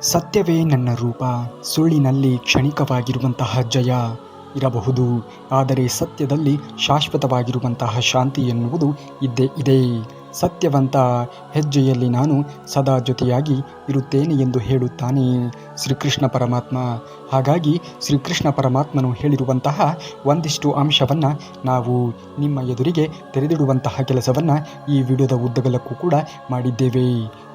ಸತ್ಯವೇ ನನ್ನ ರೂಪ. ಸುಳ್ಳಿನಲ್ಲಿ ಕ್ಷಣಿಕವಾಗಿರುವಂತಹ ಜಯ ಇರಬಹುದು, ಆದರೆ ಸತ್ಯದಲ್ಲಿ ಶಾಶ್ವತವಾಗಿರುವಂತಹ ಶಾಂತಿ ಎನ್ನುವುದು ಇದ್ದೇ ಇದೆ. ಸತ್ಯವಂತ ಹೆಜ್ಜೆಯಲ್ಲಿ ನಾನು ಸದಾ ಜೊತೆಯಾಗಿ ಇರುತ್ತೇನೆ ಎಂದು ಹೇಳುತ್ತಾನೆ ಶ್ರೀಕೃಷ್ಣ ಪರಮಾತ್ಮ. ಹಾಗಾಗಿ ಶ್ರೀಕೃಷ್ಣ ಪರಮಾತ್ಮನು ಹೇಳಿರುವಂತಹ ಒಂದಿಷ್ಟು ಅಂಶವನ್ನು ನಾವು ನಿಮ್ಮ ಎದುರಿಗೆ ತೆರೆದಿಡುವಂತಹ ಕೆಲಸವನ್ನು ಈ ವಿಡಿಯೋದ ಉದ್ದಗಲಕ್ಕೂ ಕೂಡ ಮಾಡಿದ್ದೇವೆ.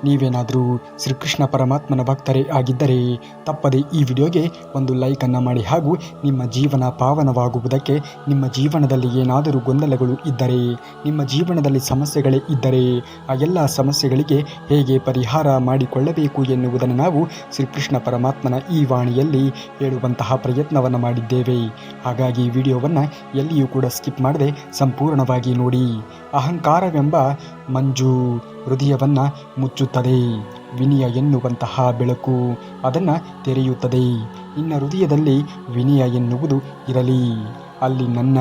ನೀವೇನಾದರೂ ಶ್ರೀಕೃಷ್ಣ ಪರಮಾತ್ಮನ ಭಕ್ತರೇ ಆಗಿದ್ದರೆ ತಪ್ಪದೆ ಈ ವಿಡಿಯೋಗೆ ಒಂದು ಲೈಕನ್ನು ಮಾಡಿ, ಹಾಗೂ ನಿಮ್ಮ ಜೀವನ ಪಾವನವಾಗುವುದಕ್ಕೆ, ನಿಮ್ಮ ಜೀವನದಲ್ಲಿ ಏನಾದರೂ ಗೊಂದಲಗಳು ಇದ್ದರೆ, ನಿಮ್ಮ ಜೀವನದಲ್ಲಿ ಸಮಸ್ಯೆಗಳೇ ಇದ್ದರೆ ಆ ಎಲ್ಲ ಸಮಸ್ಯೆಗಳಿಗೆ ಹೇಗೆ ಪರಿಹಾರ ಮಾಡಿಕೊಳ್ಳಬೇಕು ಎನ್ನುವುದನ್ನು ನಾವು ಶ್ರೀಕೃಷ್ಣ ಪರಮಾತ್ಮನ ಈ ವಾಣಿಯಲ್ಲಿ ಹೇಳುವಂತಹ ಪ್ರಯತ್ನವನ್ನು ಮಾಡಿದ್ದೇವೆ. ಹಾಗಾಗಿ ವಿಡಿಯೋವನ್ನು ಎಲ್ಲಿಯೂ ಕೂಡ ಸ್ಕಿಪ್ ಮಾಡದೆ ಸಂಪೂರ್ಣವಾಗಿ ನೋಡಿ. ಅಹಂಕಾರವೆಂಬ ಮಂಜು ಹೃದಯವನ್ನು ಮುಚ್ಚುತ್ತದೆ, ವಿನಯ ಎನ್ನುವಂತಹ ಬೆಳಕು ಅದನ್ನು ತೆರೆಯುತ್ತದೆ. ನಿನ್ನ ಹೃದಯದಲ್ಲಿ ವಿನಯ ಎನ್ನುವುದು ಇರಲಿ, ಅಲ್ಲಿ ನನ್ನ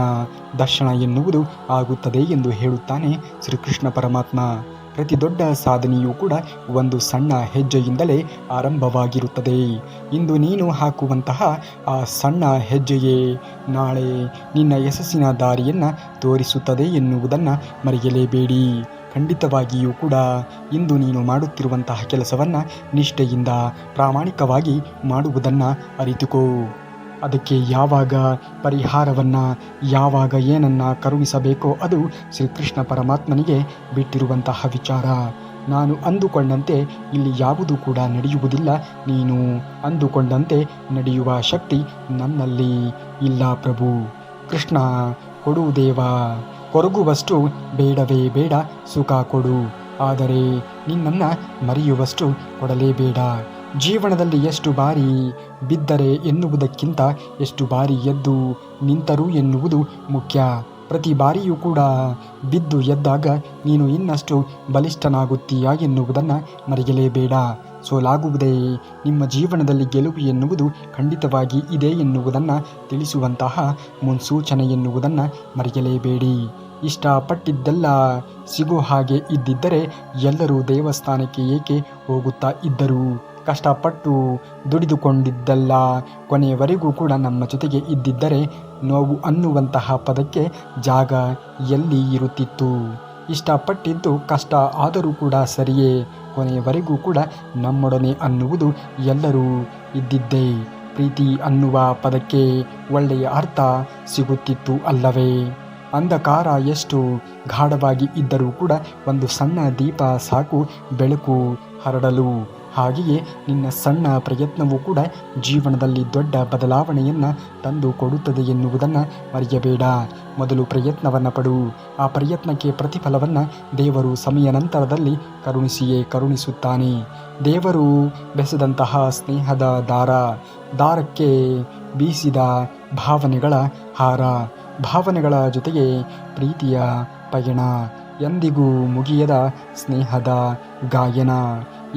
ದರ್ಶನ ಎನ್ನುವುದು ಆಗುತ್ತದೆ ಎಂದು ಹೇಳುತ್ತಾನೆ ಶ್ರೀಕೃಷ್ಣ ಪರಮಾತ್ಮ. ಪ್ರತಿ ದೊಡ್ಡ ಸಾಧನೆಯೂ ಕೂಡ ಒಂದು ಸಣ್ಣ ಹೆಜ್ಜೆಯಿಂದಲೇ ಆರಂಭವಾಗಿರುತ್ತದೆ. ಇಂದು ನೀನು ಹಾಕುವಂತಹ ಆ ಸಣ್ಣ ಹೆಜ್ಜೆಯೇ ನಾಳೆ ನಿನ್ನ ಯಶಸ್ಸಿನ ದಾರಿಯನ್ನು ತೋರಿಸುತ್ತದೆ ಎನ್ನುವುದನ್ನು ಮರೆಯಲೇಬೇಡಿ. ಖಂಡಿತವಾಗಿಯೂ ಕೂಡ ಇಂದು ನೀನು ಮಾಡುತ್ತಿರುವಂತಹ ಕೆಲಸವನ್ನು ನಿಷ್ಠೆಯಿಂದ ಪ್ರಾಮಾಣಿಕವಾಗಿ ಮಾಡುವುದನ್ನು ಅರಿತುಕೋ. ಅದಕ್ಕೆ ಯಾವಾಗ ಪರಿಹಾರವನ್ನು, ಯಾವಾಗ ಏನನ್ನು ಕರುಣಿಸಬೇಕೋ ಅದು ಶ್ರೀಕೃಷ್ಣ ಪರಮಾತ್ಮನಿಗೆ ಬಿಟ್ಟಿರುವಂತಹ ವಿಚಾರ. ನಾನು ಅಂದುಕೊಂಡಂತೆ ಇಲ್ಲಿ ಯಾವುದೂ ಕೂಡ ನಡೆಯುವುದಿಲ್ಲ. ನೀನು ಅಂದುಕೊಂಡಂತೆ ನಡೆಯುವ ಶಕ್ತಿ ನನ್ನಲ್ಲಿ ಇಲ್ಲ ಪ್ರಭು. ಕೃಷ್ಣ ಕೊಡುವುದೇವ, ಕೊರಗುವಷ್ಟು ಬೇಡವೇ ಬೇಡ, ಸುಖ ಕೊಡು, ಆದರೆ ನಿನ್ನನ್ನು ಮರೆಯುವಷ್ಟು ಕೊಡಲೇಬೇಡ. ಜೀವನದಲ್ಲಿ ಎಷ್ಟು ಬಾರಿ ಬಿದ್ದರೆ ಎನ್ನುವುದಕ್ಕಿಂತ ಎಷ್ಟು ಬಾರಿ ಎದ್ದು ನಿಂತರು ಎನ್ನುವುದು ಮುಖ್ಯ. ಪ್ರತಿ ಬಾರಿಯೂ ಕೂಡ ಬಿದ್ದು ಎದ್ದಾಗ ನೀನು ಇನ್ನಷ್ಟು ಬಲಿಷ್ಠನಾಗುತ್ತೀಯಾ ಎನ್ನುವುದನ್ನು ಮರೆಯಲೇಬೇಡ. ಸೋಲಾಗುವುದೇ ನಿಮ್ಮ ಜೀವನದಲ್ಲಿ ಗೆಲುವು ಎನ್ನುವುದು ಖಂಡಿತವಾಗಿ ಇದೆ ಎನ್ನುವುದನ್ನು ತಿಳಿಸುವಂತಹ ಮುನ್ಸೂಚನೆ ಎನ್ನುವುದನ್ನು ಮರೆಯಲೇಬೇಡಿ. ಇಷ್ಟಪಟ್ಟಿದ್ದೆಲ್ಲ ಸಿಗೋ ಹಾಗೆ ಇದ್ದಿದ್ದರೆ ಎಲ್ಲರೂ ದೇವಸ್ಥಾನಕ್ಕೆ ಏಕೆ ಹೋಗುತ್ತಾ ಇದ್ದರು? ಕಷ್ಟಪಟ್ಟು ದುಡಿದುಕೊಂಡಿದ್ದೆಲ್ಲ ಕೊನೆಯವರೆಗೂ ಕೂಡ ನಮ್ಮ ಜೊತೆಗೆ ಇದ್ದಿದ್ದರೆ ನೋವು ಅನ್ನುವಂತಹ ಪದಕ್ಕೆ ಜಾಗ ಎಲ್ಲಿ ಇರುತ್ತಿತ್ತು? ಇಷ್ಟಪಟ್ಟಿದ್ದು ಕಷ್ಟ ಆದರೂ ಕೂಡ ಸರಿಯೇ, ಕೊನೆಯವರೆಗೂ ಕೂಡ ನಮ್ಮೊಡನೆ ಅನ್ನುವುದು ಎಲ್ಲರೂ ಇದ್ದಿದ್ದೇ. ಪ್ರೀತಿ ಅನ್ನುವ ಪದಕ್ಕೆ ಒಳ್ಳೆಯ ಅರ್ಥ ಸಿಗುತ್ತಿತ್ತು ಅಲ್ಲವೇ? ಅಂಧಕಾರ ಎಷ್ಟು ಗಾಢವಾಗಿ ಇದ್ದರೂ ಕೂಡ ಒಂದು ಸಣ್ಣ ದೀಪ ಸಾಕು ಬೆಳಕು ಹರಡಲು. ಹಾಗೆಯೇ ನಿನ್ನ ಸಣ್ಣ ಪ್ರಯತ್ನವೂ ಕೂಡ ಜೀವನದಲ್ಲಿ ದೊಡ್ಡ ಬದಲಾವಣೆಯನ್ನು ತಂದು ಕೊಡುತ್ತದೆ ಎನ್ನುವುದನ್ನು ಮರೆಯಬೇಡ. ಮೊದಲು ಪ್ರಯತ್ನವನ್ನು ಪಡು, ಆ ಪ್ರಯತ್ನಕ್ಕೆ ಪ್ರತಿಫಲವನ್ನು ದೇವರು ಸಮಯ ನಂತರದಲ್ಲಿ ಕರುಣಿಸಿಯೇ ಕರುಣಿಸುತ್ತಾನೆ. ದೇವರು ಬೆಸೆದಂತಹ ಸ್ನೇಹದ ದಾರಕ್ಕೆ ಬೀಸಿದ ಭಾವನೆಗಳ ಹಾರ, ಭಾವನೆಗಳ ಜೊತೆಗೆ ಪ್ರೀತಿಯ ಪಯಣ, ಎಂದಿಗೂ ಮುಗಿಯದ ಸ್ನೇಹದ ಗಾಯನ.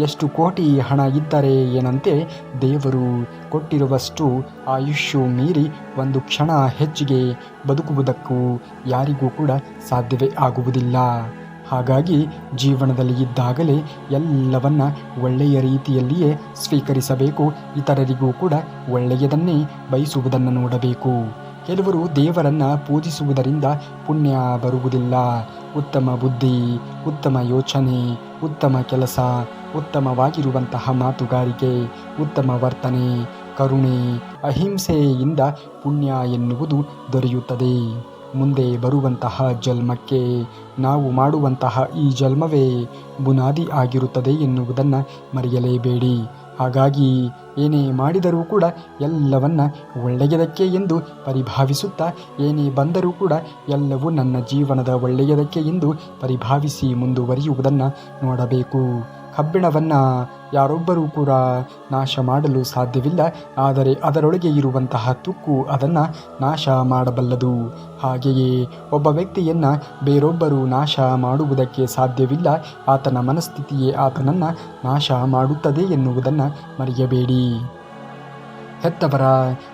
ಎಷ್ಟು ಕೋಟಿ ಹಣ ಇದ್ದರೆ ಏನಂತೆ, ದೇವರು ಕೊಟ್ಟಿರುವಷ್ಟು ಆಯುಷ್ಯು ಮೀರಿ ಒಂದು ಕ್ಷಣ ಹೆಚ್ಚಿಗೆ ಬದುಕುವುದಕ್ಕೂ ಯಾರಿಗೂ ಕೂಡ ಸಾಧ್ಯವೇ ಆಗುವುದಿಲ್ಲ. ಹಾಗಾಗಿ ಜೀವನದಲ್ಲಿ ಇದ್ದಾಗಲೇ ಎಲ್ಲವನ್ನ ಒಳ್ಳೆಯ ರೀತಿಯಲ್ಲಿಯೇ ಸ್ವೀಕರಿಸಬೇಕು. ಇತರರಿಗೂ ಕೂಡ ಒಳ್ಳೆಯದನ್ನೇ ಬಯಸುವುದನ್ನು ನೋಡಬೇಕು. ಕೆಲವರು ದೇವರನ್ನು ಪೂಜಿಸುವುದರಿಂದ ಪುಣ್ಯ ಬರುವುದಿಲ್ಲ. ಉತ್ತಮ ಬುದ್ಧಿ, ಉತ್ತಮ ಯೋಚನೆ, ಉತ್ತಮ ಕೆಲಸ, ಉತ್ತಮವಾಗಿರುವಂತಹ ಮಾತುಗಾರಿಕೆ, ಉತ್ತಮ ವರ್ತನೆ, ಕರುಣೆ, ಅಹಿಂಸೆಯಿಂದ ಪುಣ್ಯ ಎನ್ನುವುದು ದೊರೆಯುತ್ತದೆ. ಮುಂದೆ ಬರುವಂತಹ ಜನ್ಮಕ್ಕೆ ನಾವು ಮಾಡುವಂತಹ ಈ ಜನ್ಮವೇ ಬುನಾದಿ ಆಗಿರುತ್ತದೆ ಎನ್ನುವುದನ್ನು ಮರೆಯಲೇಬೇಡಿ. ಹಾಗಾಗಿ ಏನೇ ಮಾಡಿದರೂ ಕೂಡ ಎಲ್ಲವನ್ನ ಒಳ್ಳೆಯದಕ್ಕೆ ಎಂದು ಪರಿಭಾವಿಸುತ್ತಾ, ಏನೇ ಬಂದರೂ ಕೂಡ ಎಲ್ಲವೂ ನನ್ನ ಜೀವನದ ಒಳ್ಳೆಯದಕ್ಕೆ ಎಂದು ಪರಿಭಾವಿಸಿ ಮುಂದುವರಿಯುವುದನ್ನು ನೋಡಬೇಕು. ಕಬ್ಬಿಣವನ್ನು ಯಾರೊಬ್ಬರೂ ಕೂಡ ನಾಶ ಮಾಡಲು ಸಾಧ್ಯವಿಲ್ಲ, ಆದರೆ ಅದರೊಳಗೆ ಇರುವಂತಹ ತುಕ್ಕು ಅದನ್ನು ನಾಶ ಮಾಡಬಲ್ಲದು. ಹಾಗೆಯೇ ಒಬ್ಬ ವ್ಯಕ್ತಿಯನ್ನು ಬೇರೊಬ್ಬರು ನಾಶ ಮಾಡುವುದಕ್ಕೆ ಸಾಧ್ಯವಿಲ್ಲ, ಆತನ ಮನಸ್ಥಿತಿಯೇ ಆತನನ್ನು ನಾಶ ಮಾಡುತ್ತದೆ ಎನ್ನುವುದನ್ನು ಮರೆಯಬೇಡಿ. ಹೆತ್ತವರ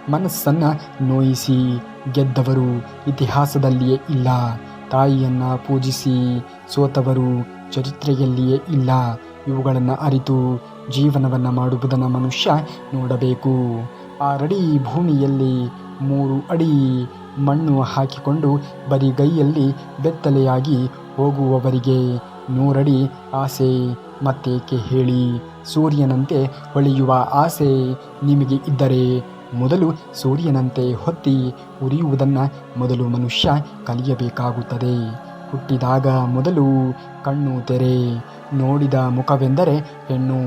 ಮನಸ್ಸನ್ನು ನೋಯಿಸಿ ಗೆದ್ದವರು ಇತಿಹಾಸದಲ್ಲಿಯೇ ಇಲ್ಲ. ತಾಯಿಯನ್ನು ಪೂಜಿಸಿ ಸೋತವರು ಚರಿತ್ರೆಯಲ್ಲಿಯೇ ಇಲ್ಲ. ಇವುಗಳನ್ನು ಅರಿತು ಜೀವನವನ್ನು ಮಾಡುವುದನ್ನು ಮನುಷ್ಯ ನೋಡಬೇಕು. 6 ಅಡಿ ಭೂಮಿಯಲ್ಲಿ 3 ಅಡಿ ಮಣ್ಣು ಹಾಕಿಕೊಂಡು ಬರಿಗೈಯಲ್ಲಿ ಬೆತ್ತಲೆಯಾಗಿ ಹೋಗುವವರಿಗೆ 100 ಅಡಿ ಆಸೆ ಮತ್ತೇಕೆ ಹೇಳಿ? ಸೂರ್ಯನಂತೆ ಹೊಳೆಯುವ ಆಸೆ ನಿಮಗೆ ಇದ್ದರೆ ಮೊದಲು ಸೂರ್ಯನಂತೆ ಹೊತ್ತಿ ಉರಿಯುವುದನ್ನು ಮೊದಲು ಮನುಷ್ಯ ಕಲಿಯಬೇಕಾಗುತ್ತದೆ. ಹುಟ್ಟಿದಾಗ ಮೊದಲು ಕಣ್ಣು ತೆರೆ ನೋಡಿದ ಮುಖವೆಂದರೆ ಹೆಣ್ಣು.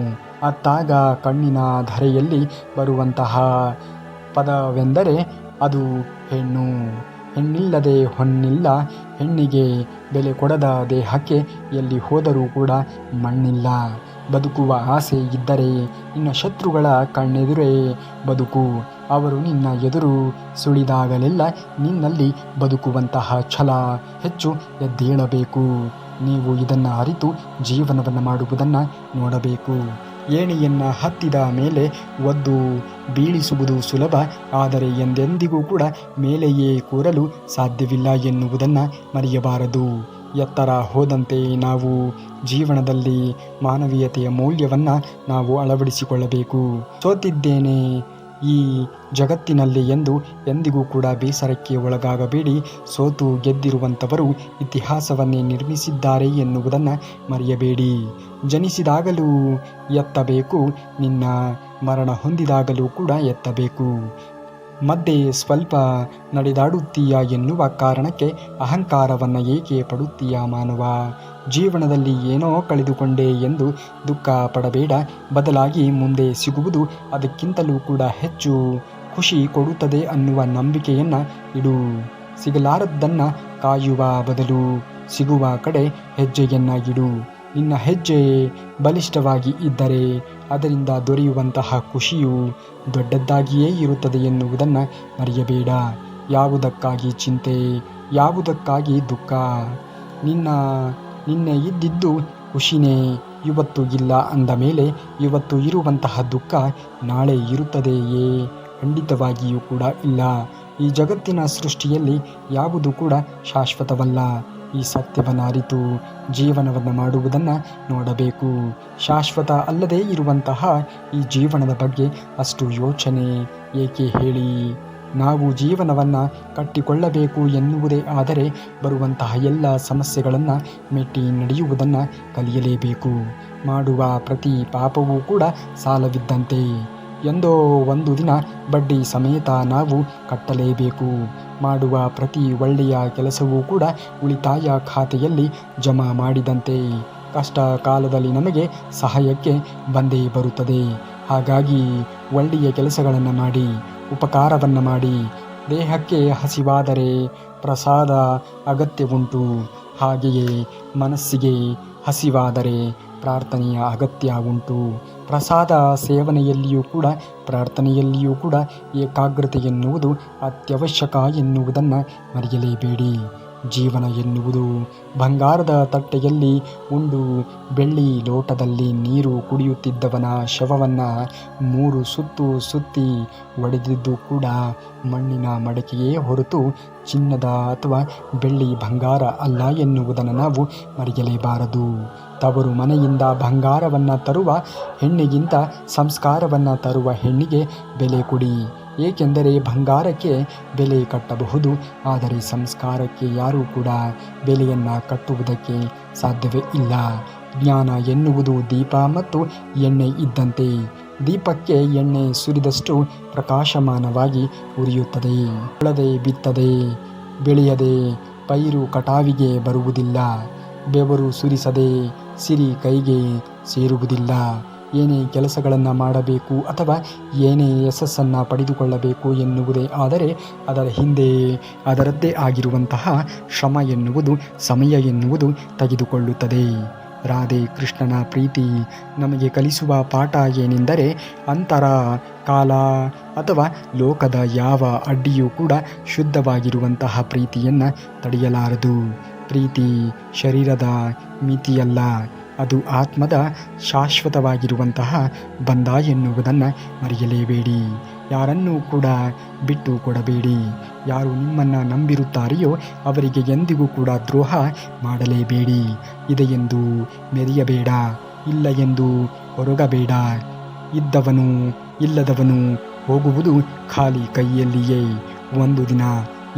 ಅತ್ತಾಗ ಕಣ್ಣಿನ ಧರೆಯಲ್ಲಿ ಬರುವಂತಹ ಪದವೆಂದರೆ ಅದು ಹೆಣ್ಣು. ಹೆಣ್ಣಿಲ್ಲದೆ ಹೊನ್ನಿಲ್ಲ, ಹೆಣ್ಣಿಗೆ ಬೆಲೆ ಕೊಡದ ದೇಹಕ್ಕೆ ಎಲ್ಲಿ ಹೋದರೂ ಕೂಡ ಮಣ್ಣಿಲ್ಲ. ಬದುಕುವ ಆಸೆ ಇದ್ದರೆ ನಿನ್ನ ಶತ್ರುಗಳ ಕಣ್ಣೆದುರೇ ಬದುಕು. ಅವರು ನಿನ್ನ ಎದುರು ಸುಳಿದಾಗಲೆಲ್ಲ ನಿನ್ನಲ್ಲಿ ಬದುಕುವಂತಹ ಛಲ ಹೆಚ್ಚು ಎದ್ದೇಳಬೇಕು. ನೀವು ಇದನ್ನು ಅರಿತು ಜೀವನವನ್ನು ಮಾಡುವುದನ್ನು ನೋಡಬೇಕು. ಏಣಿಯನ್ನು ಹತ್ತಿದ ಮೇಲೆ ಒದ್ದು ಬೀಳಿಸುವುದು ಸುಲಭ, ಆದರೆ ಎಂದೆಂದಿಗೂ ಕೂಡ ಮೇಲೆಯೇ ಕೂರಲು ಸಾಧ್ಯವಿಲ್ಲ ಎನ್ನುವುದನ್ನು ಮರೆಯಬಾರದು. ಎತ್ತರ ಹೋದಂತೆ ನಾವು ಜೀವನದಲ್ಲಿ ಮಾನವೀಯತೆಯ ಮೌಲ್ಯವನ್ನು ನಾವು ಅಳವಡಿಸಿಕೊಳ್ಳಬೇಕು. ಸೋತಿದ್ದೇನೆ ಈ ಜಗತ್ತಿನಲ್ಲಿ ಎಂದು ಎಂದಿಗೂ ಕೂಡ ಬೇಸರಕ್ಕೆ ಒಳಗಾಗಬೇಡಿ. ಸೋತು ಗೆದ್ದಿರುವಂಥವರು ಇತಿಹಾಸವನ್ನೇ ನಿರ್ಮಿಸಿದ್ದಾರೆ ಎನ್ನುವುದನ್ನು ಮರೆಯಬೇಡಿ. ಜನಿಸಿದಾಗಲೂ ಎತ್ತಬೇಕು, ನಿನ್ನ ಮರಣ ಹೊಂದಿದಾಗಲೂ ಕೂಡ ಎತ್ತಬೇಕು. ಮಧ್ಯೆ ಸ್ವಲ್ಪ ನಡೆದಾಡುತ್ತೀಯ ಎನ್ನುವ ಕಾರಣಕ್ಕೆ ಅಹಂಕಾರವನ್ನು ಏಕೆ ಪಡುತ್ತೀಯ ಮಾನವ? ಜೀವನದಲ್ಲಿ ಏನೋ ಕಳೆದುಕೊಂಡೆ ಎಂದು ದುಃಖ ಪಡಬೇಡ. ಬದಲಾಗಿ ಮುಂದೆ ಸಿಗುವುದು ಅದಕ್ಕಿಂತಲೂ ಕೂಡ ಹೆಚ್ಚು ಖುಷಿ ಕೊಡುತ್ತದೆ ಅನ್ನುವ ನಂಬಿಕೆಯನ್ನು ಇಡು. ಸಿಗಲಾರದ್ದನ್ನು ಕಾಯುವ ಬದಲು ಸಿಗುವ ಕಡೆ ಹೆಜ್ಜೆಯನ್ನು ಇಡು. ನಿನ್ನ ಹೆಜ್ಜೆ ಬಲಿಷ್ಠವಾಗಿ ಇದ್ದರೆ ಅದರಿಂದ ದೊರೆಯುವಂತಹ ಖುಷಿಯು ದೊಡ್ಡದ್ದಾಗಿಯೇ ಇರುತ್ತದೆ ಎನ್ನುವುದನ್ನು ಮರೆಯಬೇಡ. ಯಾವುದಕ್ಕಾಗಿ ಚಿಂತೆ, ಯಾವುದಕ್ಕಾಗಿ ದುಃಖ? ನಿನ್ನೆ ಇದ್ದಿದ್ದು ಖುಷಿನೇ ಇವತ್ತು ಇಲ್ಲ ಅಂದ ಮೇಲೆ ಇವತ್ತು ಇರುವಂತಹ ದುಃಖ ನಾಳೆ ಇರುತ್ತದೆಯೇ? ಖಂಡಿತವಾಗಿಯೂ ಕೂಡ ಇಲ್ಲ. ಈ ಜಗತ್ತಿನ ಸೃಷ್ಟಿಯಲ್ಲಿ ಯಾವುದು ಕೂಡ ಶಾಶ್ವತವಲ್ಲ. ಈ ಸತ್ಯವನ್ನು ಅರಿತು ಜೀವನವನ್ನು ಮಾಡುವುದನ್ನು ನೋಡಬೇಕು. ಶಾಶ್ವತ ಅಲ್ಲದೇ ಇರುವಂತಹ ಈ ಜೀವನದ ಬಗ್ಗೆ ಅಷ್ಟು ಯೋಚನೆ ಏಕೆ ಹೇಳಿ? ನಾವು ಜೀವನವನ್ನು ಕಟ್ಟಿಕೊಳ್ಳಬೇಕು ಎನ್ನುವುದೇ ಆದರೆ ಬರುವಂತಹ ಎಲ್ಲ ಸಮಸ್ಯೆಗಳನ್ನು ಮೆಟ್ಟಿ ನಡೆಯುವುದನ್ನು ಕಲಿಯಲೇಬೇಕು. ಮಾಡುವ ಪ್ರತಿ ಪಾಪವೂ ಕೂಡ ಸಾಲವಿದ್ದಂತೆ. ಎಂದೋ ಒಂದು ದಿನ ಬಡ್ಡಿ ಸಮೇತ ನಾವು ಕಟ್ಟಲೇಬೇಕು. ಮಾಡುವ ಪ್ರತಿ ಒಳ್ಳೆಯ ಕೆಲಸವೂ ಕೂಡ ಉಳಿತಾಯ ಖಾತೆಯಲ್ಲಿ ಜಮಾ ಮಾಡಿದಂತೆ. ಕಷ್ಟ ಕಾಲದಲ್ಲಿ ನಮಗೆ ಸಹಾಯಕ್ಕೆ ಬಂದೇ ಬರುತ್ತದೆ. ಹಾಗಾಗಿ ಒಳ್ಳೆಯ ಕೆಲಸಗಳನ್ನು ಮಾಡಿ, ಉಪಕಾರವನ್ನು ಮಾಡಿ. ದೇಹಕ್ಕೆ ಹಸಿವಾದರೆ ಪ್ರಸಾದ ಅಗತ್ಯವುಂಟು, ಹಾಗೆಯೇ ಮನಸ್ಸಿಗೆ ಹಸಿವಾದರೆ ಪ್ರಾರ್ಥನೆಯ ಅಗತ್ಯ ಉಂಟು. ಪ್ರಸಾದ ಸೇವನೆಯಲ್ಲಿಯೂ ಕೂಡ ಪ್ರಾರ್ಥನೆಯಲ್ಲಿಯೂ ಕೂಡ ಏಕಾಗ್ರತೆ ಎನ್ನುವುದು ಅತ್ಯವಶ್ಯಕ ಎನ್ನುವುದನ್ನು ಮರೆಯಲೇಬೇಡಿ. ಜೀವನ ಎನ್ನುವುದು ಬಂಗಾರದ ತಟ್ಟೆಯಲ್ಲಿ ಉಂಡು ಬೆಳ್ಳಿ ಲೋಟದಲ್ಲಿ ನೀರು ಕುಡಿಯುತ್ತಿದ್ದವನ ಶವವನ್ನು 3 ಸುತ್ತು ಸುತ್ತಿ ಒಡೆದಿದ್ದು ಕೂಡ ಮಣ್ಣಿನ ಮಡಕೆಯೇ ಹೊರತು ಚಿನ್ನದ ಅಥವಾ ಬೆಳ್ಳಿ ಬಂಗಾರ ಅಲ್ಲ ಎನ್ನುವುದನ್ನು ನಾವು ಮರೆಯಲೇಬಾರದು. ತವರು ಮನೆಯಿಂದ ಬಂಗಾರವನ್ನು ತರುವ ಹೆಣ್ಣಿಗಿಂತ ಸಂಸ್ಕಾರವನ್ನು ತರುವ ಹೆಣ್ಣಿಗೆ ಬೆಲೆ ಕೊಡಿ. ಏಕೆಂದರೆ ಬಂಗಾರಕ್ಕೆ ಬೆಲೆ ಕಟ್ಟಬಹುದು, ಆದರೆ ಸಂಸ್ಕಾರಕ್ಕೆ ಯಾರೂ ಕೂಡ ಬೆಲೆಯನ್ನು ಕಟ್ಟುವುದಕ್ಕೆ ಸಾಧ್ಯವೇ ಇಲ್ಲ. ಜ್ಞಾನ ಎನ್ನುವುದು ದೀಪ ಮತ್ತು ಎಣ್ಣೆ ಇದ್ದಂತೆ. ದೀಪಕ್ಕೆ ಎಣ್ಣೆ ಸುರಿದಷ್ಟು ಪ್ರಕಾಶಮಾನವಾಗಿ ಉರಿಯುತ್ತದೆ. ಬೆಳೆದೇ ಬಿತ್ತದೆ, ಬೆಳೆಯದೆ ಪೈರು ಕಟಾವಿಗೆ ಬರುವುದಿಲ್ಲ. ಬೆವರು ಸುರಿಸದೆ ಸಿರಿ ಕೈಗೆ ಸೇರುವುದಿಲ್ಲ. ಏನೇ ಕೆಲಸಗಳನ್ನು ಮಾಡಬೇಕು ಅಥವಾ ಏನೇ ಯಶಸ್ಸನ್ನು ಪಡೆದುಕೊಳ್ಳಬೇಕು ಎನ್ನುವುದೇ ಆದರೆ ಅದರ ಹಿಂದೆ ಅದರದ್ದೇ ಆಗಿರುವಂತಹ ಶ್ರಮ ಎನ್ನುವುದು, ಸಮಯ ಎನ್ನುವುದು ತೆಗೆದುಕೊಳ್ಳುತ್ತದೆ. ರಾಧೆ ಕೃಷ್ಣನ ಪ್ರೀತಿ ನಮಗೆ ಕಲಿಸುವ ಪಾಠ ಏನೆಂದರೆ, ಅಂತರ, ಕಾಲ ಅಥವಾ ಲೋಕದ ಯಾವ ಅಡ್ಡಿಯೂ ಕೂಡ ಶುದ್ಧವಾಗಿರುವಂತಹ ಪ್ರೀತಿಯನ್ನು ತಡೆಯಲಾರದು. ಪ್ರೀತಿ ಶರೀರದ ಮಿತಿಯಲ್ಲ, ಅದು ಆತ್ಮದ ಶಾಶ್ವತವಾಗಿರುವಂತಹ ಬಂಧ ಎನ್ನುವುದನ್ನು ಮರೆಯಲೇಬೇಡಿ. ಯಾರನ್ನೂ ಕೂಡ ಬಿಟ್ಟು ಕೊಡಬೇಡಿ. ಯಾರು ನಿಮ್ಮನ್ನು ನಂಬಿರುತ್ತಾರೆಯೋ ಅವರಿಗೆ ಎಂದಿಗೂ ಕೂಡ ದ್ರೋಹ ಮಾಡಲೇಬೇಡಿ. ಇದೆ ಎಂದು ಮೆರೆಯಬೇಡ, ಇಲ್ಲ ಎಂದು ಹೊರಗಬೇಡ. ಇದ್ದವನು ಇಲ್ಲದವನು ಹೋಗುವುದು ಖಾಲಿ ಕೈಯಲ್ಲಿಯೇ ಒಂದು ದಿನ.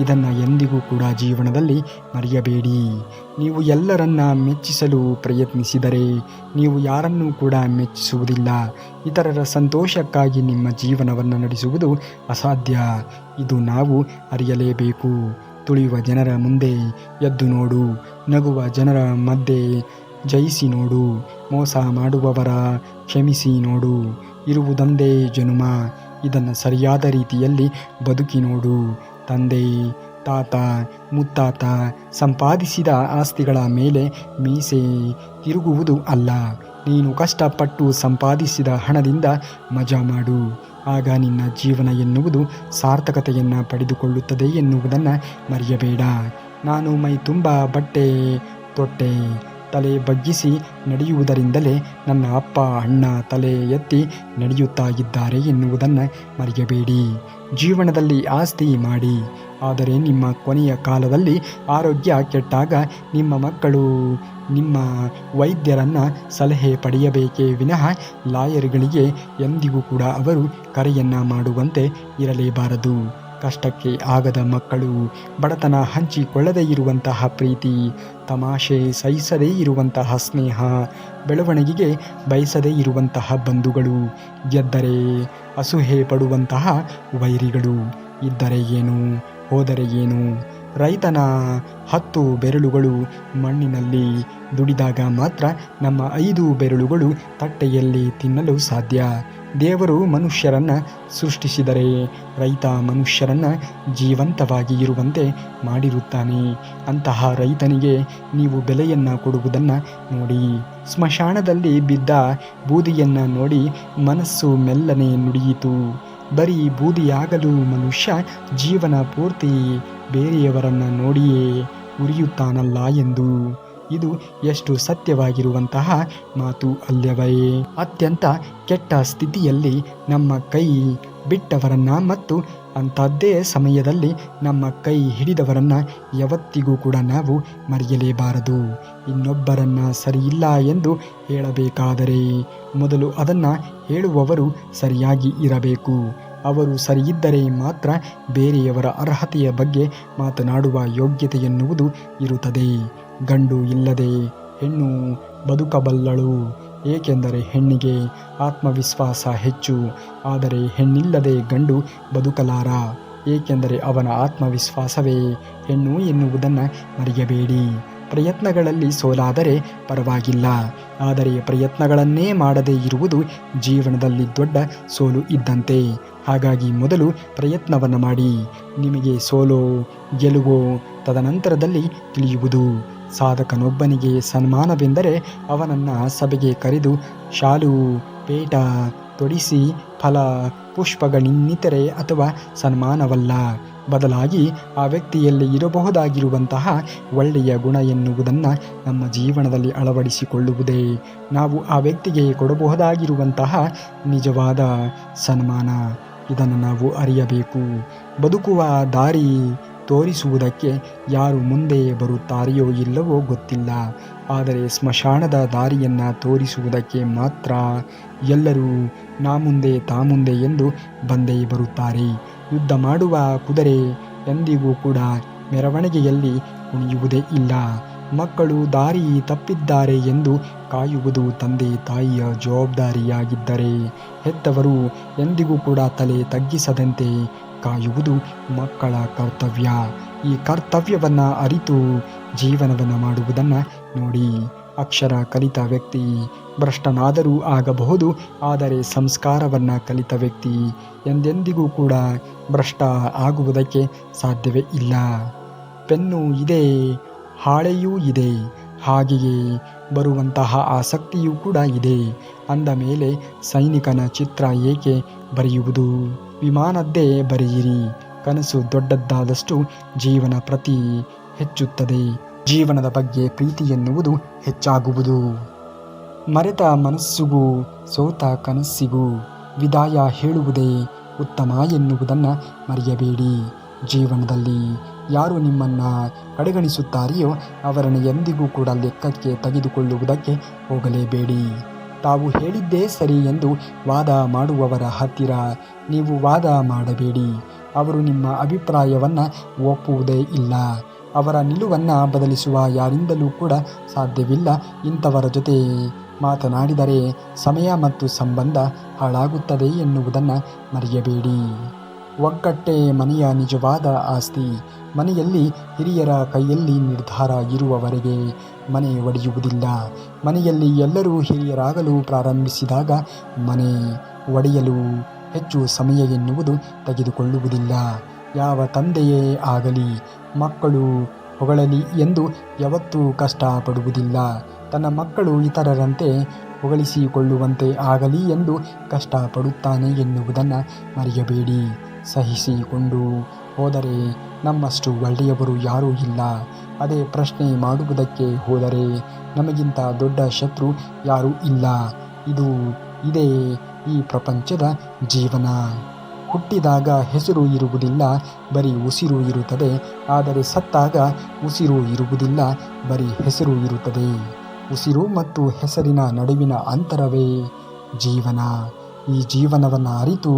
ಇದನ್ನು ಎಂದಿಗೂ ಕೂಡ ಜೀವನದಲ್ಲಿ ಮರೆಯಬೇಡಿ. ನೀವು ಎಲ್ಲರನ್ನ ಮೆಚ್ಚಿಸಲು ಪ್ರಯತ್ನಿಸಿದರೆ ನೀವು ಯಾರನ್ನೂ ಕೂಡ ಮೆಚ್ಚಿಸುವುದಿಲ್ಲ. ಇತರರ ಸಂತೋಷಕ್ಕಾಗಿ ನಿಮ್ಮ ಜೀವನವನ್ನು ನಡೆಸುವುದು ಅಸಾಧ್ಯ. ಇದು ನಾವು ಅರಿಯಲೇಬೇಕು. ತುಳಿಯುವ ಜನರ ಮುಂದೆ ಎದ್ದು ನೋಡು, ನಗುವ ಜನರ ಮಧ್ಯೆ ಜಯಿಸಿ ನೋಡು, ಮೋಸ ಮಾಡುವವರ ಕ್ಷಮಿಸಿ ನೋಡು. ಇರುವುದೊಂದೇ ಜನುಮ, ಇದನ್ನು ಸರಿಯಾದ ರೀತಿಯಲ್ಲಿ ಬದುಕಿ ನೋಡು. ತಂದೆ, ತಾತ, ಮುತ್ತಾತ ಸಂಪಾದಿಸಿದ ಆಸ್ತಿಗಳ ಮೇಲೆ ಮೀಸೆ ತಿರುಗುವುದು ಅಲ್ಲ. ನೀನು ಕಷ್ಟಪಟ್ಟು ಸಂಪಾದಿಸಿದ ಹಣದಿಂದ ಮಜಾ ಮಾಡು. ಆಗ ನಿನ್ನ ಜೀವನ ಎನ್ನುವುದು ಸಾರ್ಥಕತೆಯನ್ನು ಪಡೆದುಕೊಳ್ಳುತ್ತದೆ ಎನ್ನುವುದನ್ನು ಮರೆಯಬೇಡ. ನಾನು ಮೈ ತುಂಬ ಬಟ್ಟೆ ತೊಟ್ಟೆ, ತಲೆ ಬಗ್ಗಿಸಿ ನಡೆಯುವುದರಿಂದಲೇ ನನ್ನ ಅಪ್ಪ ಅಣ್ಣ ತಲೆ ಎತ್ತಿ ನಡೆಯುತ್ತಾ ಇದ್ದಾರೆ ಎನ್ನುವುದನ್ನು ಮರೆಯಬೇಡಿ. ಜೀವನದಲ್ಲಿ ಆಸ್ತಿ ಮಾಡಿ, ಆದರೆ ನಿಮ್ಮ ಕೊನೆಯ ಕಾಲದಲ್ಲಿ ಆರೋಗ್ಯ ಕೆಟ್ಟಾಗ ನಿಮ್ಮ ಮಕ್ಕಳು ನಿಮ್ಮ ವೈದ್ಯರನ್ನು ಸಲಹೆ ಪಡೆಯಬೇಕೇ ವಿನಃ ಲಾಯರ್ಗಳಿಗೆ ಎಂದಿಗೂ ಕೂಡ ಅವರು ಕರೆಯನ್ನು ಮಾಡುವಂತೆ ಇರಲೇಬಾರದು. ಕಷ್ಟಕ್ಕೆ ಆಗದ ಮಕ್ಕಳು, ಬಡತನ ಹಂಚಿಕೊಳ್ಳದೇ ಇರುವಂತಹ ಪ್ರೀತಿ, ತಮಾಷೆ ಸಹಿಸದೇ ಇರುವಂತಹ ಸ್ನೇಹ, ಬೆಳವಣಿಗೆಗೆ ಬಯಸದೇ ಇರುವಂತಹ ಬಂಧುಗಳು, ಗೆದ್ದರೆ ಅಸೂಹೆ ಪಡುವಂತಹ ವೈರಿಗಳು, ಇದ್ದರೆ ಏನು ಹೋದರೆ ಏನು. ರೈತನ 10 ಬೆರಳುಗಳು ಮಣ್ಣಿನಲ್ಲಿ ದುಡಿದಾಗ ಮಾತ್ರ ನಮ್ಮ 5 ಬೆರಳುಗಳು ತಟ್ಟೆಯಲ್ಲಿ ತಿನ್ನಲು ಸಾಧ್ಯ. ದೇವರು ಮನುಷ್ಯರನ್ನು ಸೃಷ್ಟಿಸಿದರೆ ರೈತ ಮನುಷ್ಯರನ್ನು ಜೀವಂತವಾಗಿ ಇರುವಂತೆ ಮಾಡಿರುತ್ತಾನೆ. ಅಂತಹ ರೈತನಿಗೆ ನೀವು ಬೆಲೆಯನ್ನು ಕೊಡುವುದನ್ನು ನೋಡಿ. ಸ್ಮಶಾನದಲ್ಲಿ ಬಿದ್ದ ಬೂದಿಯನ್ನು ನೋಡಿ ಮನಸ್ಸು ಮೆಲ್ಲನೆ ನುಡಿಯಿತು, ಬರೀ ಬೂದಿಯಾಗಲು ಮನುಷ್ಯ ಜೀವನ ಪೂರ್ತಿ ಬೇರೆಯವರನ್ನು ನೋಡಿಯೇ ಉರಿಯುತ್ತಾನಲ್ಲ ಎಂದು. ಇದು ಎಷ್ಟು ಸತ್ಯವಾಗಿರುವಂತಹ ಮಾತು ಅಲ್ಲವೇ? ಅತ್ಯಂತ ಕೆಟ್ಟ ಸ್ಥಿತಿಯಲ್ಲಿ ನಮ್ಮ ಕೈ ಬಿಟ್ಟವರನ್ನು ಮತ್ತು ಅಂಥದ್ದೇ ಸಮಯದಲ್ಲಿ ನಮ್ಮ ಕೈ ಹಿಡಿದವರನ್ನು ಯಾವತ್ತಿಗೂ ಕೂಡ ನಾವು ಮರೆಯಲೇಬಾರದು. ಇನ್ನೊಬ್ಬರನ್ನು ಸರಿಯಿಲ್ಲ ಎಂದು ಹೇಳಬೇಕಾದರೆ ಮೊದಲು ಅದನ್ನು ಹೇಳುವವರು ಸರಿಯಾಗಿ ಇರಬೇಕು. ಅವರು ಸರಿಯಿದ್ದರೆ ಮಾತ್ರ ಬೇರೆಯವರ ಅರ್ಹತೆಯ ಬಗ್ಗೆ ಮಾತನಾಡುವ ಯೋಗ್ಯತೆ ಎನ್ನುವುದು ಇರುತ್ತದೆ. ಗಂಡು ಇಲ್ಲದೆ ಹೆಣ್ಣು ಬದುಕಬಲ್ಲಳು, ಏಕೆಂದರೆ ಹೆಣ್ಣಿಗೆ ಆತ್ಮವಿಶ್ವಾಸ ಹೆಚ್ಚು. ಆದರೆ ಹೆಣ್ಣಿಲ್ಲದೆ ಗಂಡು ಬದುಕಲಾರ, ಏಕೆಂದರೆ ಅವನ ಆತ್ಮವಿಶ್ವಾಸವೇ ಹೆಣ್ಣು ಎನ್ನುವುದನ್ನು ಮರೆಯಬೇಡಿ. ಪ್ರಯತ್ನಗಳಲ್ಲಿ ಸೋಲಾದರೆ ಪರವಾಗಿಲ್ಲ, ಆದರೆ ಪ್ರಯತ್ನಗಳನ್ನೇ ಮಾಡದೇ ಇರುವುದು ಜೀವನದಲ್ಲಿ ದೊಡ್ಡ ಸೋಲು ಇದ್ದಂತೆ. ಹಾಗಾಗಿ ಮೊದಲು ಪ್ರಯತ್ನವನ್ನು ಮಾಡಿ. ನಿಮಗೆ ಸೋಲೋ ಗೆಲುವೋ ತದನಂತರದಲ್ಲಿ ತಿಳಿಯುವುದು. ಸಾಧಕನೊಬ್ಬನಿಗೆ ಸನ್ಮಾನವೆಂದರೆ ಅವನನ್ನು ಸಭೆಗೆ ಕರೆದು ಶಾಲು ಪೇಟ ತೊಡಿಸಿ ಫಲ ಪುಷ್ಪಗಳಿನ್ನಿತರೆ ಅಥವಾ ಸನ್ಮಾನವಲ್ಲ. ಬದಲಾಗಿ ಆ ವ್ಯಕ್ತಿಯಲ್ಲಿ ಇರಬಹುದಾಗಿರುವಂತಹ ಒಳ್ಳೆಯ ಗುಣ ಎನ್ನುವುದನ್ನು ನಮ್ಮ ಜೀವನದಲ್ಲಿ ಅಳವಡಿಸಿಕೊಳ್ಳುವುದೇ ನಾವು ಆ ವ್ಯಕ್ತಿಗೆ ಕೊಡಬಹುದಾಗಿರುವಂತಹ ನಿಜವಾದ ಸನ್ಮಾನ. ಇದನ್ನು ನಾವು ಅರಿಯಬೇಕು. ಬದುಕುವ ದಾರಿ ತೋರಿಸುವುದಕ್ಕೆ ಯಾರು ಮುಂದೆ ಬರುತ್ತಾರೆಯೋ ಇಲ್ಲವೋ ಗೊತ್ತಿಲ್ಲ, ಆದರೆ ಸ್ಮಶಾನದ ದಾರಿಯನ್ನು ತೋರಿಸುವುದಕ್ಕೆ ಮಾತ್ರ ಎಲ್ಲರೂ ನಾ ಮುಂದೆ ತಾ ಮುಂದೆ ಎಂದು ಬಂದೇ ಬರುತ್ತಾರೆ. ಯುದ್ಧ ಮಾಡುವ ಕುದುರೆ ಎಂದಿಗೂ ಕೂಡ ಮೆರವಣಿಗೆಯಲ್ಲಿ ಕುಣಿಯುವುದೇ ಇಲ್ಲ. ಮಕ್ಕಳು ದಾರಿ ತಪ್ಪಿದ್ದಾರೆ ಎಂದು ಕಾಯುವುದು ತಂದೆ ತಾಯಿಯ ಜವಾಬ್ದಾರಿಯಾಗಿದ್ದರೆ ಹೆತ್ತವರು ಎಂದಿಗೂ ಕೂಡ ತಲೆ ತಗ್ಗಿಸದಂತೆ ಕಾಯುವುದು ಮಕ್ಕಳ ಕರ್ತವ್ಯ. ಈ ಕರ್ತವ್ಯವನ್ನು ಅರಿತು ಜೀವನವನ್ನು ಮಾಡುವುದನ್ನು ನೋಡಿ. ಅಕ್ಷರ ಕಲಿತ ವ್ಯಕ್ತಿ ಭ್ರಷ್ಟನಾದರೂ ಆಗಬಹುದು, ಆದರೆ ಸಂಸ್ಕಾರವನ್ನು ಕಲಿತ ವ್ಯಕ್ತಿ ಎಂದೆಂದಿಗೂ ಕೂಡ ಭ್ರಷ್ಟ ಆಗುವುದಕ್ಕೆ ಸಾಧ್ಯವೇ ಇಲ್ಲ. ಪೆನ್ನು ಇದೆ, ಹಾಳೆಯೂ ಇದೆ, ಹಾಗೆಯೇ ಬರುವಂತಹ ಆಸಕ್ತಿಯೂ ಕೂಡ ಇದೆ. ಅಂದ ಮೇಲೆ ಸೈನಿಕನ ಚಿತ್ರ ಏಕೆ ಬರೆಯುವುದು? ವಿಮಾನದ್ದೇ ಬರೆಯಿರಿ. ಕನಸು ದೊಡ್ಡದಾದಷ್ಟು ಜೀವನ ಪ್ರತಿ ಹೆಚ್ಚುತ್ತದೆ. ಜೀವನದ ಬಗ್ಗೆ ಪ್ರೀತಿ ಎನ್ನುವುದು ಹೆಚ್ಚಾಗುವುದು. ಮರೆತ ಮನಸ್ಸಿಗೂ ಸೋತ ಕನಸಿಗೂ ವಿದಾಯ ಹೇಳುವುದೇ ಉತ್ತಮ ಎನ್ನುವುದನ್ನು ಮರೆಯಬೇಡಿ. ಜೀವನದಲ್ಲಿ ಯಾರು ನಿಮ್ಮನ್ನು ಕಡೆಗಣಿಸುತ್ತಾರೆಯೋ ಅವರನ್ನು ಎಂದಿಗೂ ಕೂಡ ಲೆಕ್ಕಕ್ಕೆ ತೆಗೆದುಕೊಳ್ಳುವುದಕ್ಕೆ ಹೋಗಲೇಬೇಡಿ. ತಾವು ಹೇಳಿದ್ದೇ ಸರಿ ಎಂದು ವಾದ ಮಾಡುವವರ ಹತ್ತಿರ ನೀವು ವಾದ ಮಾಡಬೇಡಿ. ಅವರು ನಿಮ್ಮ ಅಭಿಪ್ರಾಯವನ್ನು ಒಪ್ಪುವುದೇ ಇಲ್ಲ. ಅವರ ನಿಲುವನ್ನು ಬದಲಿಸುವ ಯಾರಿಂದಲೂ ಕೂಡ ಸಾಧ್ಯವಿಲ್ಲ. ಇಂಥವರ ಜೊತೆ ಮಾತನಾಡಿದರೆ ಸಮಯ ಮತ್ತು ಸಂಬಂಧ ಹಾಳಾಗುತ್ತದೆ ಎನ್ನುವುದನ್ನು ಮರೆಯಬೇಡಿ. ಒಗ್ಗಟ್ಟೇ ಮನೆಯ ನಿಜವಾದ ಆಸ್ತಿ. ಮನೆಯಲ್ಲಿ ಹಿರಿಯರ ಕೈಯಲ್ಲಿ ನಿರ್ಧಾರ ಇರುವವರೆಗೆ ಮನೆ ಒಡೆಯುವುದಿಲ್ಲ. ಮನೆಯಲ್ಲಿ ಎಲ್ಲರೂ ಹಿರಿಯರಾಗಲು ಪ್ರಾರಂಭಿಸಿದಾಗ ಮನೆ ಒಡೆಯಲು ಹೆಚ್ಚು ಸಮಯ ಎನ್ನುವುದು ತೆಗೆದುಕೊಳ್ಳುವುದಿಲ್ಲ. ಯಾವ ತಂದೆಯೇ ಆಗಲಿ ಮಕ್ಕಳು ಹೊಗಳಲಿ ಎಂದು ಯಾವತ್ತೂ ಕಷ್ಟಪಡುವುದಿಲ್ಲ. ತನ್ನ ಮಕ್ಕಳು ಇತರರಂತೆ ಹೊಗಳಿಸಿಕೊಳ್ಳುವಂತೆ ಆಗಲಿ ಎಂದು ಕಷ್ಟಪಡುತ್ತಾನೆ ಎನ್ನುವುದನ್ನು ಮರೆಯಬೇಡಿ. ಸಹಿಸಿಕೊಂಡು ಹೋದರೆ ನಮ್ಮಷ್ಟು ಒಳ್ಳೆಯವರು ಯಾರೂ ಇಲ್ಲ. ಅದೇ ಪ್ರಶ್ನೆ ಮಾಡುವುದಕ್ಕೆ ಹೋದರೆ ನಮಗಿಂತ ದೊಡ್ಡ ಶತ್ರು ಯಾರೂ ಇಲ್ಲ. ಇದೇ ಈ ಪ್ರಪಂಚದ ಜೀವನ. ಹುಟ್ಟಿದಾಗ ಹೆಸರು ಇರುವುದಿಲ್ಲ, ಬರೀ ಉಸಿರು ಇರುತ್ತದೆ. ಆದರೆ ಸತ್ತಾಗ ಉಸಿರು ಇರುವುದಿಲ್ಲ, ಬರೀ ಹೆಸರು ಇರುತ್ತದೆ. ಉಸಿರು ಮತ್ತು ಹೆಸರಿನ ನಡುವಿನ ಅಂತರವೇ ಜೀವನ. ಈ ಜೀವನವನ್ನು ಅರಿತು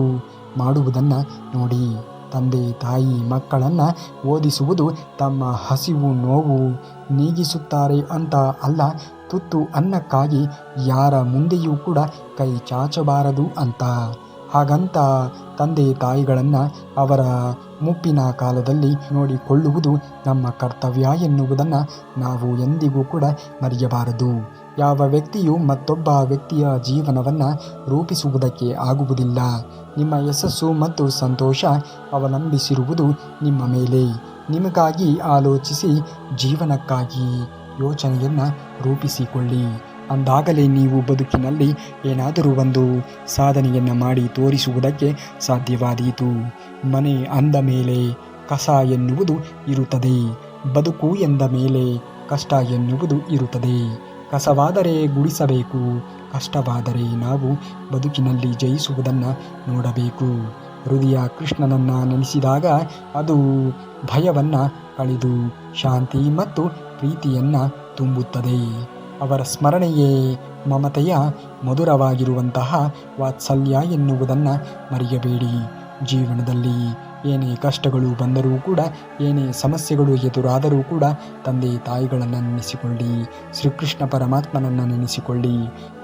ಮಾಡುವುದನ್ನು ನೋಡಿ. ತಂದೆ ತಾಯಿ ಮಕ್ಕಳನ್ನು ಓದಿಸುವುದು ತಮ್ಮ ಹಸಿವು ನೋವು ನೀಗಿಸುತ್ತಾರೆ ಅಂತ ಅಲ್ಲ, ತುತ್ತು ಅನ್ನಕ್ಕಾಗಿ ಯಾರ ಮುಂದೆಯೂ ಕೂಡ ಕೈ ಚಾಚಬಾರದು ಅಂತ. ಹಾಗಂತ ತಂದೆ ತಾಯಿಗಳನ್ನು ಅವರ ಮುಪ್ಪಿನ ಕಾಲದಲ್ಲಿ ನೋಡಿಕೊಳ್ಳುವುದು ನಮ್ಮ ಕರ್ತವ್ಯ ಎನ್ನುವುದನ್ನು ನಾವು ಎಂದಿಗೂ ಕೂಡ ಮರೆಯಬಾರದು. ಯಾವ ವ್ಯಕ್ತಿಯು ಮತ್ತೊಬ್ಬ ವ್ಯಕ್ತಿಯ ಜೀವನವನ್ನು ರೂಪಿಸುವುದಕ್ಕೆ ಆಗುವುದಿಲ್ಲ. ನಿಮ್ಮ ಯಶಸ್ಸು ಮತ್ತು ಸಂತೋಷ ಅವಲಂಬಿಸಿರುವುದು ನಿಮ್ಮ ಮೇಲೆ. ನಿಮಗಾಗಿ ಆಲೋಚಿಸಿ ಜೀವನಕ್ಕಾಗಿ ಯೋಚನೆಯನ್ನು ರೂಪಿಸಿಕೊಳ್ಳಿ. ಅಂದಾಗಲೇ ನೀವು ಬದುಕಿನಲ್ಲಿ ಏನಾದರೂ ಒಂದು ಸಾಧನೆಯನ್ನು ಮಾಡಿ ತೋರಿಸುವುದಕ್ಕೆ ಸಾಧ್ಯವಾದೀತು. ಮನೆ ಅಂದ ಮೇಲೆ ಕಸ ಎನ್ನುವುದು ಇರುತ್ತದೆ. ಬದುಕು ಎಂದ ಮೇಲೆ ಕಷ್ಟ ಎನ್ನುವುದು ಇರುತ್ತದೆ. ಕಸವಾದರೆ ಗುಡಿಸಬೇಕು, ಕಷ್ಟವಾದರೆ ನಾವು ಬದುಕಿನಲ್ಲಿ ಜಯಿಸುವುದನ್ನು ನೋಡಬೇಕು. ಹೃದಯ ಕೃಷ್ಣನನ್ನು ನೆನೆಸಿದಾಗ ಅದು ಭಯವನ್ನು ಕಳೆದು ಶಾಂತಿ ಮತ್ತು ಪ್ರೀತಿಯನ್ನು ತುಂಬುತ್ತದೆ. ಅವರ ಸ್ಮರಣೆಯೇ ಮಮತೆಯ ಮಧುರವಾಗಿರುವಂತಹ ವಾತ್ಸಲ್ಯ ಎನ್ನುವುದನ್ನು ಮರೆಯಬೇಡಿ. ಜೀವನದಲ್ಲಿ ಏನೇ ಕಷ್ಟಗಳು ಬಂದರೂ ಕೂಡ, ಏನೇ ಸಮಸ್ಯೆಗಳು ಎದುರಾದರೂ ಕೂಡ ತಂದೆ ತಾಯಿಗಳನ್ನು ನೆನೆಸಿಕೊಳ್ಳಿ, ಶ್ರೀಕೃಷ್ಣ ಪರಮಾತ್ಮನನ್ನು ನೆನೆಸಿಕೊಳ್ಳಿ.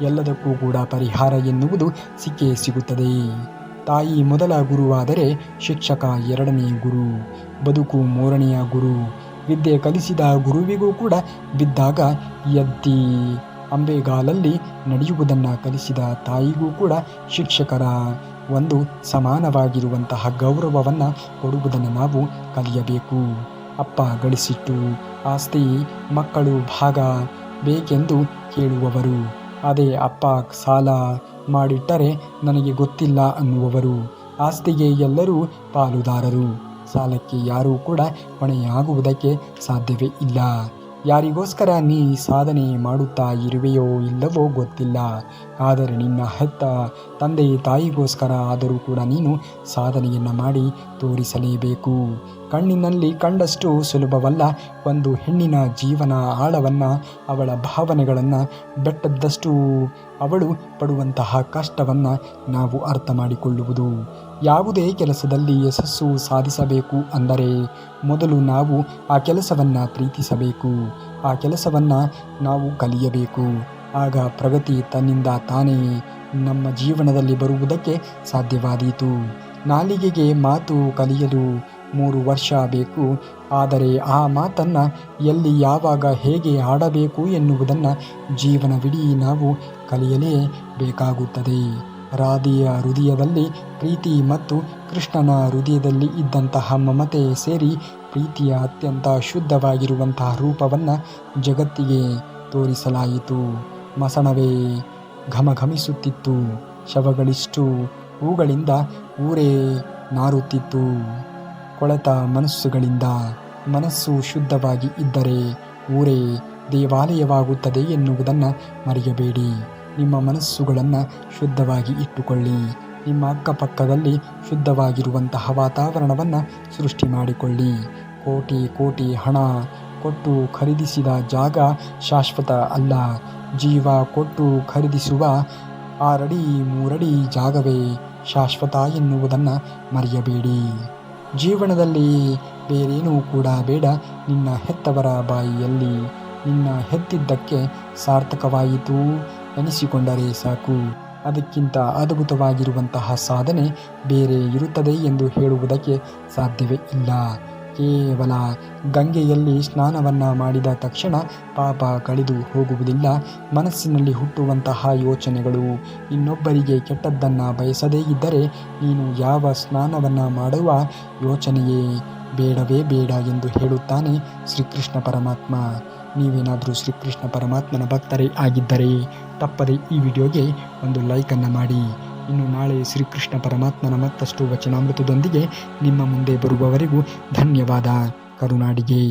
ಎಲ್ಲದಕ್ಕೂ ಕೂಡ ಪರಿಹಾರ ಎನ್ನುವುದು ಸಿಕ್ಕೇ ಸಿಗುತ್ತದೆ. ತಾಯಿ ಮೊದಲ ಗುರುವಾದರೆ ಶಿಕ್ಷಕ ಎರಡನೇ ಗುರು, ಬದುಕು ಮೂರನೆಯ ಗುರು. ವಿದ್ಯೆ ಕಲಿಸಿದ ಗುರುವಿಗೂ ಕೂಡ ಬಿದ್ದಾಗ ಎದ್ದಿ ಅಂಬೆಗಾಲಲ್ಲಿ ನಡೆಯುವುದನ್ನು ಕಲಿಸಿದ ತಾಯಿಗೂ ಕೂಡ ಶಿಕ್ಷಕರ ಒಂದು ಸಮಾನವಾಗಿರುವಂತಹ ಗೌರವವನ್ನು ಕೊಡುವುದನ್ನು ನಾವು ಕಲಿಯಬೇಕು. ಅಪ್ಪ ಗಳಿಸಿಟ್ಟು ಆಸ್ತಿ ಮಕ್ಕಳು ಭಾಗ ಬೇಕೆಂದು ಕೇಳುವವರು, ಅದೇ ಅಪ್ಪ ಸಾಲ ಮಾಡಿಟ್ಟರೆ ನನಗೆ ಗೊತ್ತಿಲ್ಲ ಅನ್ನುವವರು. ಆಸ್ತಿಗೆ ಎಲ್ಲರೂ ಪಾಲುದಾರರು, ಸಾಲಕ್ಕೆ ಯಾರೂ ಕೂಡ ಹೊಣೆಯಾಗುವುದಕ್ಕೆ ಸಾಧ್ಯವೇ ಇಲ್ಲ. ಯಾರಿಗೋಸ್ಕರ ನೀ ಸಾಧನೆ ಮಾಡುತ್ತಾ ಇರುವೆಯೋ ಇಲ್ಲವೋ ಗೊತ್ತಿಲ್ಲ, ಆದರೆ ನಿನ್ನ ಹೆತ್ತ ತಂದೆ ತಾಯಿಗೋಸ್ಕರ ಆದರೂ ಕೂಡ ನೀನು ಸಾಧನೆಯನ್ನು ಮಾಡಿ ತೋರಿಸಲೇಬೇಕು. ಕಣ್ಣಿನಲ್ಲಿ ಕಂಡಷ್ಟು ಸುಲಭವಲ್ಲ ಒಂದು ಹೆಣ್ಣಿನ ಜೀವನ ಆಳವನ್ನು, ಅವಳ ಭಾವನೆಗಳನ್ನು, ಬೆಟ್ಟದಷ್ಟು ಅವಳು ಪಡುವಂತಹ ಕಷ್ಟವನ್ನು ನಾವು ಅರ್ಥ ಮಾಡಿಕೊಳ್ಳುವುದು. ಯಾವುದೇ ಕೆಲಸದಲ್ಲಿ ಯಶಸ್ಸು ಸಾಧಿಸಬೇಕು ಅಂದರೆ ಮೊದಲು ನಾವು ಆ ಕೆಲಸವನ್ನು ಪ್ರೀತಿಸಬೇಕು, ಆ ಕೆಲಸವನ್ನು ನಾವು ಕಲಿಯಬೇಕು. ಆಗ ಪ್ರಗತಿ ತನ್ನಿಂದ ತಾನೇ ನಮ್ಮ ಜೀವನದಲ್ಲಿ ಬರುವುದಕ್ಕೆ ಸಾಧ್ಯವಾದೀತು. ನಾಲಿಗೆಗೆ ಮಾತು ಕಲಿಯಲು 3 ವರ್ಷ ಬೇಕು, ಆದರೆ ಆ ಮಾತನ್ನು ಎಲ್ಲಿ ಯಾವಾಗ ಹೇಗೆ ಆಡಬೇಕು ಎನ್ನುವುದನ್ನು ಜೀವನವಿಡೀ ನಾವು ಕಲಿಯಲೇ ಬೇಕಾಗುತ್ತದೆ. ರಾಧೆಯ ಹೃದಯದಲ್ಲಿ ಪ್ರೀತಿ ಮತ್ತು ಕೃಷ್ಣನ ಹೃದಯದಲ್ಲಿ ಇದ್ದಂತಹ ಮಮತೆ ಸೇರಿ ಪ್ರೀತಿಯ ಅತ್ಯಂತ ಶುದ್ಧವಾಗಿರುವಂತಹ ರೂಪವನ್ನು ಜಗತ್ತಿಗೆ ತೋರಿಸಲಾಯಿತು. ಮಸಣವೇ ಘಮಘಮಿಸುತ್ತಿತ್ತು, ಶವಗಳಿಷ್ಟು ಹೂಗಳಿಂದ ಊರೇ ನಾರುತ್ತಿತ್ತು. ಕೊಳೆತ ಮನಸ್ಸುಗಳಿಂದ ಮನಸ್ಸು ಶುದ್ಧವಾಗಿ ಇದ್ದರೆ ಊರೇ ದೇವಾಲಯವಾಗುತ್ತದೆ ಎನ್ನುವುದನ್ನು ಮರೆಯಬೇಡಿ. ನಿಮ್ಮ ಮನಸ್ಸುಗಳನ್ನು ಶುದ್ಧವಾಗಿ ಇಟ್ಟುಕೊಳ್ಳಿ. ನಿಮ್ಮ ಅಕ್ಕಪಕ್ಕದಲ್ಲಿ ಶುದ್ಧವಾಗಿರುವಂತಹ ವಾತಾವರಣವನ್ನು ಸೃಷ್ಟಿ ಮಾಡಿಕೊಳ್ಳಿ. ಕೋಟಿ ಕೋಟಿ ಹಣ ಕೊಟ್ಟು ಖರೀದಿಸಿದ ಜಾಗ ಶಾಶ್ವತ ಅಲ್ಲ. ಜೀವ ಕೊಟ್ಟು ಖರೀದಿಸುವ 6 ಅಡಿ 3 ಅಡಿ ಜಾಗವೇ ಶಾಶ್ವತ ಎನ್ನುವುದನ್ನು ಮರೆಯಬೇಡಿ. ಜೀವನದಲ್ಲಿ ಬೇರೇನೂ ಕೂಡ ಬೇಡ. ನಿನ್ನ ಹೆತ್ತವರ ಬಾಯಿಯಲ್ಲಿ ನಿನ್ನ ಹೆತ್ತಿದ್ದಕ್ಕೆ ಸಾರ್ಥಕವಾಯಿತು ಎನಿಸಿಕೊಂಡರೆ ಸಾಕು. ಅದಕ್ಕಿಂತ ಅದ್ಭುತವಾಗಿರುವಂತಹ ಸಾಧನೆ ಬೇರೆ ಇರುತ್ತದೆ ಎಂದು ಹೇಳುವುದಕ್ಕೆ ಸಾಧ್ಯವೇ ಇಲ್ಲ. ಕೇವಲ ಗಂಗೆಯಲ್ಲಿ ಸ್ನಾನವನ್ನು ಮಾಡಿದ ತಕ್ಷಣ ಪಾಪ ಕಳೆದು ಹೋಗುವುದಿಲ್ಲ. ಮನಸ್ಸಿನಲ್ಲಿ ಹುಟ್ಟುವಂತಹ ಯೋಚನೆಗಳು ಇನ್ನೊಬ್ಬರಿಗೆ ಕೆಟ್ಟದ್ದನ್ನು ಬಯಸದೇ ಇದ್ದರೆ ನೀನು ಯಾವ ಸ್ನಾನವನ್ನು ಮಾಡುವ ಯೋಚನೆಯೇ ಬೇಡವೇ ಬೇಡ ಎಂದು ಹೇಳುತ್ತಾನೆ ಶ್ರೀಕೃಷ್ಣ ಪರಮಾತ್ಮ. ನೀವೇನಾದರೂ ಶ್ರೀಕೃಷ್ಣ ಪರಮಾತ್ಮನ ಭಕ್ತರೇ ಆಗಿದ್ದರೆ ತಪ್ಪದೆ ಈ ವಿಡಿಯೋಗೆ ಒಂದು ಲೈಕನ್ನು ಮಾಡಿ. ಇನ್ನು ನಾಳೆ ಶ್ರೀಕೃಷ್ಣ ಪರಮಾತ್ಮನ ಮತ್ತಷ್ಟು ವಚನಾಮೃತದೊಂದಿಗೆ ನಿಮ್ಮ ಮುಂದೆ ಬರುವವರೆಗೂ ಧನ್ಯವಾದ. ಕರುನಾಡಿಗೆ.